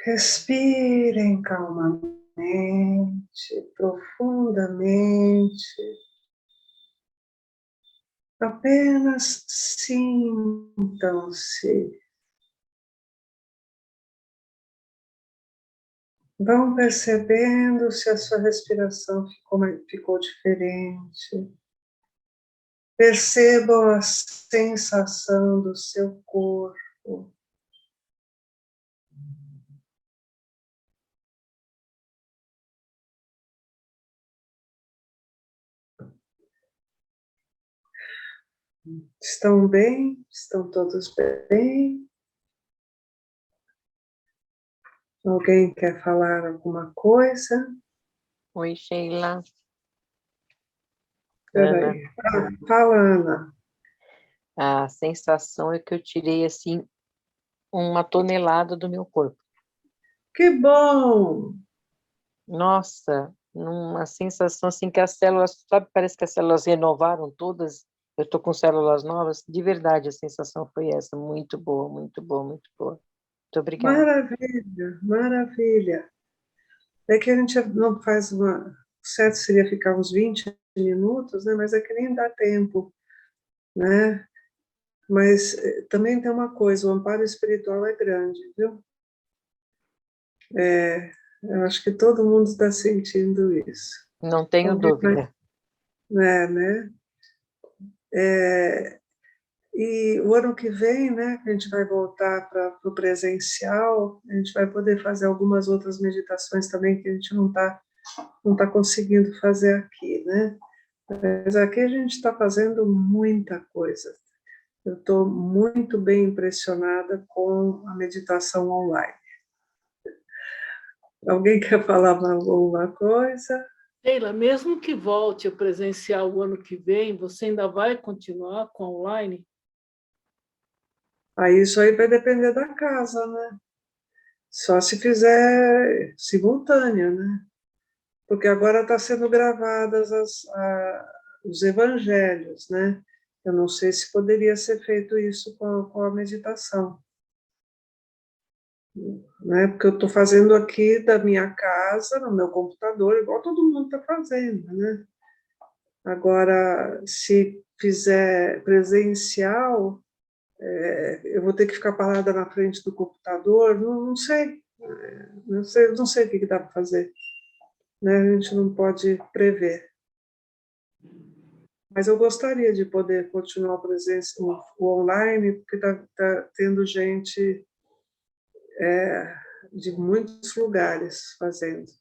S1: Respirem calmamente, profundamente. Apenas sintam-se. Vão percebendo se a sua respiração ficou diferente. Percebam a sensação do seu corpo. Estão bem? Estão todos bem? Alguém quer falar alguma coisa?
S7: Oi, Sheila. Ana,
S1: Peraí. Fala, Ana.
S7: a sensação é que eu tirei, assim, 1 tonelada do meu corpo.
S1: Que bom!
S7: Nossa, uma sensação, assim, que as células, sabe, parece que as células renovaram todas. Eu estou com células novas. De verdade, a sensação foi essa. Muito boa, muito boa, muito boa. Muito obrigada.
S1: Maravilha, maravilha. É que a gente não faz uma... O certo seria ficar uns 20 minutos, né? Mas é que nem dá tempo, né? Mas também tem uma coisa, o amparo espiritual é grande, viu? Eu acho que todo mundo está sentindo isso.
S7: Não tenho dúvida.
S1: Né? E o ano que vem, né, que a gente vai voltar para o presencial, a gente vai poder fazer algumas outras meditações também que a gente não tá conseguindo fazer aqui, né? Mas aqui a gente está fazendo muita coisa. Eu estou muito bem impressionada com a meditação online. Alguém quer falar alguma coisa?
S3: Sheila, mesmo que volte o presencial o ano que vem, você ainda vai continuar com online?
S1: Aí isso aí vai depender da casa, né? Só se fizer simultânea, né? Porque agora está sendo gravadas os evangelhos, né? Eu não sei se poderia ser feito isso com a meditação, né? Porque eu estou fazendo aqui da minha casa, no meu computador, igual todo mundo está fazendo, né? Agora, se fizer presencial, eu vou ter que ficar parada na frente do computador, não sei, não sei o que dá para fazer, né? A gente não pode prever. Mas eu gostaria de poder continuar o online, porque tá tendo gente de muitos lugares fazendo.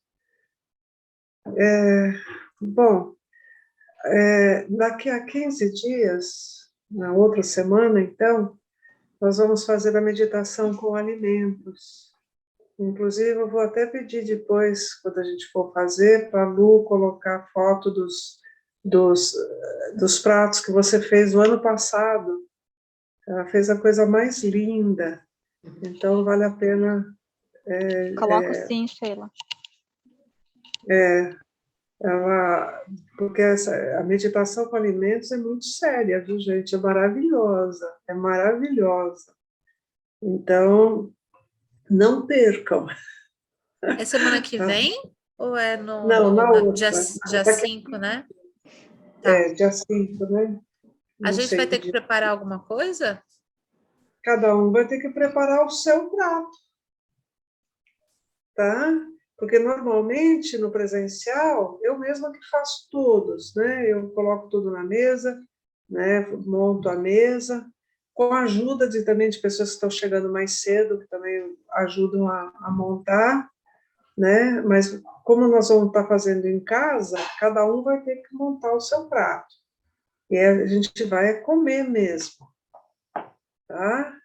S1: Bom, daqui a 15 dias, na outra semana, então, nós vamos fazer a meditação com alimentos. Inclusive, eu vou até pedir depois, quando a gente for fazer, para a Lu colocar foto dos pratos que você fez no ano passado. Ela fez a coisa mais linda. Então, vale a pena...
S4: Coloco sim, Sheila.
S1: Porque a meditação com alimentos é muito séria, viu, gente? É maravilhosa, é maravilhosa. Então, não percam.
S5: É semana que
S1: Tá?
S5: vem? Ou é
S1: Não, na
S5: dia
S1: outra.
S5: 5, né? Tá.
S1: Dia 5, né?
S5: A
S1: Não
S5: gente vai
S1: sei que
S5: ter que
S1: dia.
S5: preparar alguma coisa?
S1: Cada um vai ter que preparar o seu prato, tá? Porque normalmente no presencial eu mesma que faço todos, né? Eu coloco tudo na mesa, né? Monto a mesa, com a ajuda também de pessoas que estão chegando mais cedo, que também ajudam a montar, né? Mas como nós vamos estar fazendo em casa, cada um vai ter que montar o seu prato. E a gente vai comer mesmo, tá?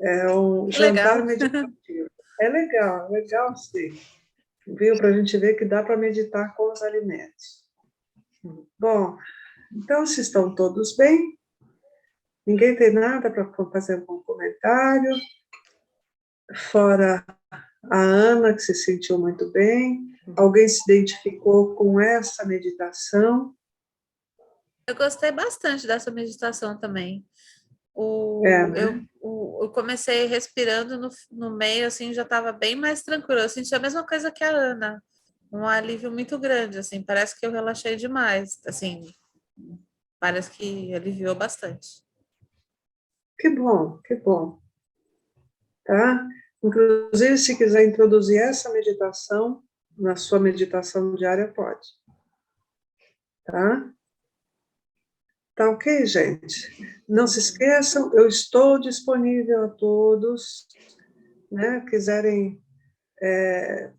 S1: É um
S5: Que legal.
S1: jantar meditativo. É legal sim. Viu? Para a gente ver que dá para meditar com os alimentos. Bom, então, se estão todos bem, ninguém tem nada para fazer algum comentário, fora a Ana, que se sentiu muito bem. Alguém se identificou com essa meditação?
S5: Eu gostei bastante dessa meditação também.
S1: Né?
S5: Eu comecei respirando no meio, assim, já estava bem mais tranquilo. Eu senti a mesma coisa que a Ana, um alívio muito grande, assim, parece que eu relaxei demais, assim, parece que aliviou bastante.
S1: Que bom, tá? Inclusive, se quiser introduzir essa meditação na sua meditação diária, pode, tá? Tá ok, gente? Não se esqueçam, eu estou disponível a todos, né? Quiserem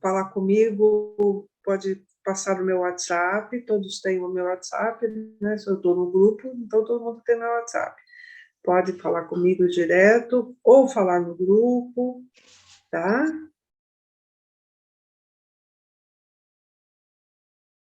S1: falar comigo, pode passar o meu WhatsApp, todos têm o meu WhatsApp, né? Se eu estou no grupo, então todo mundo tem meu WhatsApp. Pode falar comigo direto, ou falar no grupo, tá?